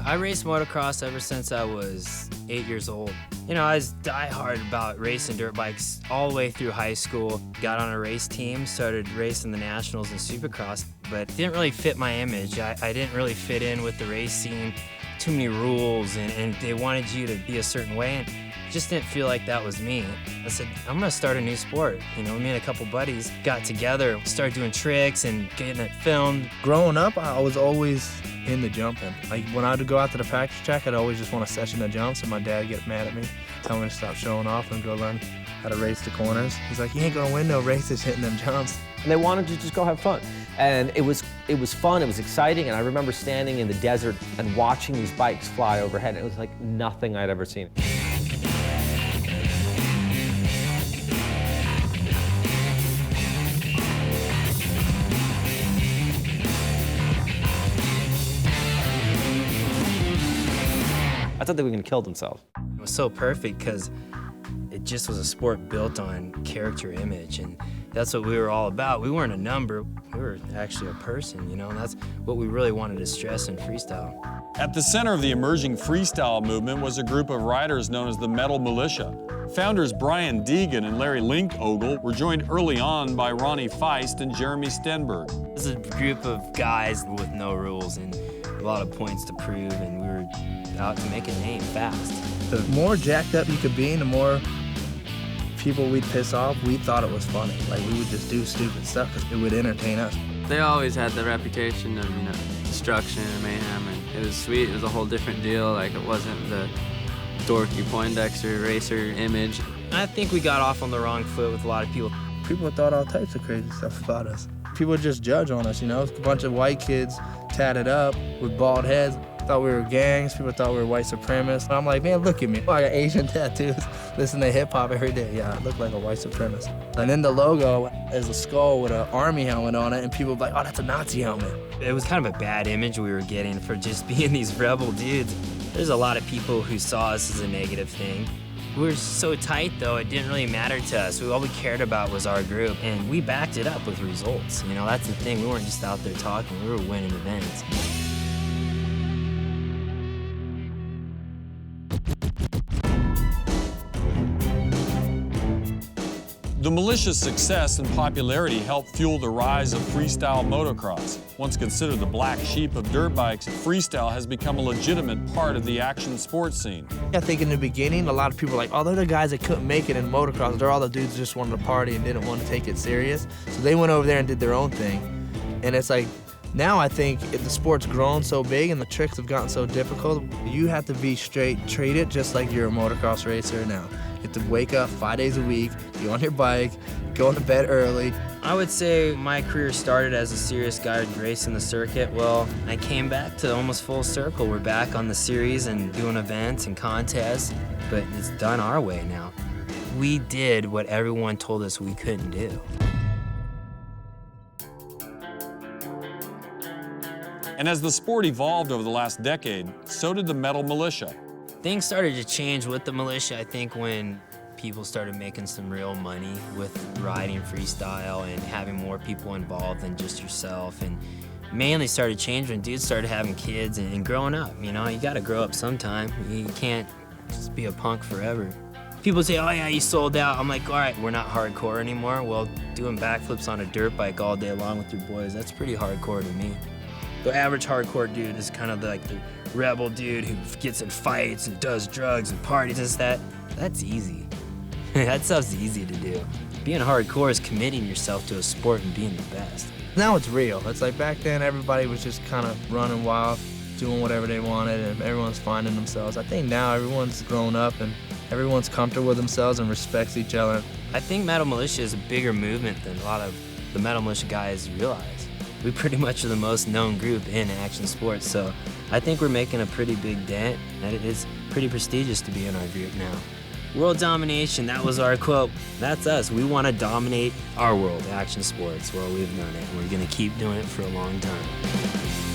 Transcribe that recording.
I raced motocross ever since I was 8 years old. You know, I was diehard about racing dirt bikes all the way through high school. Got on a race team, started racing the nationals and supercross, but didn't really fit my image. I didn't really fit in with the race scene. Too many rules, and they wanted you to be a certain way, and just didn't feel like that was me. I said, I'm gonna start a new sport. You know, me and a couple buddies got together, started doing tricks and getting it filmed. Growing up, I was always into jumping. Like when I would go out to the practice track, I'd always just want a session of jumps, and my dad would get mad at me, tell me to stop showing off and go learn how to race the corners. He's like, you ain't gonna win no races hitting them jumps. And they wanted to just go have fun. And it was fun, it was exciting, and I remember standing in the desert and watching these bikes fly overhead. It was like nothing I'd ever seen. I thought they were gonna kill themselves. It was so perfect because it just was a sport built on character image, and that's what we were all about. We weren't a number, we were actually a person, you know, and that's what we really wanted to stress in freestyle. At the center of the emerging freestyle movement was a group of riders known as the Metal Mulisha. Founders Brian Deegan and Larry Linkogle were joined early on by Ronnie Feist and Jeremy Stenberg. It was a group of guys with no rules and a lot of points to prove, and we were out to make a name fast. The more jacked up you could be, the more people we'd piss off, we thought it was funny. Like, we would just do stupid stuff because it would entertain us. They always had the reputation of, you know, destruction and mayhem, and it was sweet. It was a whole different deal. Like, it wasn't the dorky Poindexter racer image. I think we got off on the wrong foot with a lot of people. People thought all types of crazy stuff about us. People would just judge on us, you know? A bunch of white kids tatted up with bald heads. Thought we were gangs. People thought we were white supremacists. And I'm like, man, look at me. I got Asian tattoos. Listen to hip-hop every day. Yeah, I look like a white supremacist. And then the logo is a skull with an army helmet on it, and people were like, oh, that's a Nazi helmet. It was kind of a bad image we were getting for just being these rebel dudes. There's a lot of people who saw us as a negative thing. We were so tight, though, it didn't really matter to us. All we cared about was our group, and we backed it up with results. You know, that's the thing. We weren't just out there talking. We were winning events. The Mulisha's success and popularity helped fuel the rise of freestyle motocross. Once considered the black sheep of dirt bikes, freestyle has become a legitimate part of the action sports scene. I think in the beginning, a lot of people were like, oh, they're the guys that couldn't make it in motocross. They're all the dudes that just wanted to party and didn't want to take it serious. So they went over there and did their own thing. And it's like, now I think if the sport's grown so big and the tricks have gotten so difficult, you have to be straight, treat it just like you're a motocross racer now. You have to wake up 5 days a week, be on your bike, go to bed early. I would say my career started as a serious guy racing the circuit. Well, I came back to almost full circle. We're back on the series and doing events and contests, but it's done our way now. We did what everyone told us we couldn't do. And as the sport evolved over the last decade, so did the Metal Mulisha. Things started to change with the Mulisha, I think, when people started making some real money with riding freestyle and having more people involved than just yourself. And mainly started changing when dudes started having kids and growing up. You know, you gotta grow up sometime. You can't just be a punk forever. People say, oh yeah, you sold out. I'm like, all right, we're not hardcore anymore. Well, doing backflips on a dirt bike all day long with your boys, that's pretty hardcore to me. The average hardcore dude is kind of like the rebel dude who gets in fights and does drugs and parties and that. That's easy. That stuff's easy to do. Being hardcore is committing yourself to a sport and being the best. Now it's real. It's like back then everybody was just kind of running wild, doing whatever they wanted, and everyone's finding themselves. I think now everyone's grown up and everyone's comfortable with themselves and respects each other. I think Metal Mulisha is a bigger movement than a lot of the Metal Mulisha guys realize. We pretty much are the most known group in action sports, so I think we're making a pretty big dent, and it is pretty prestigious to be in our group now. World domination, that was our quote. That's us. We want to dominate our world, action sports, where we've known it, and we're going to keep doing it for a long time.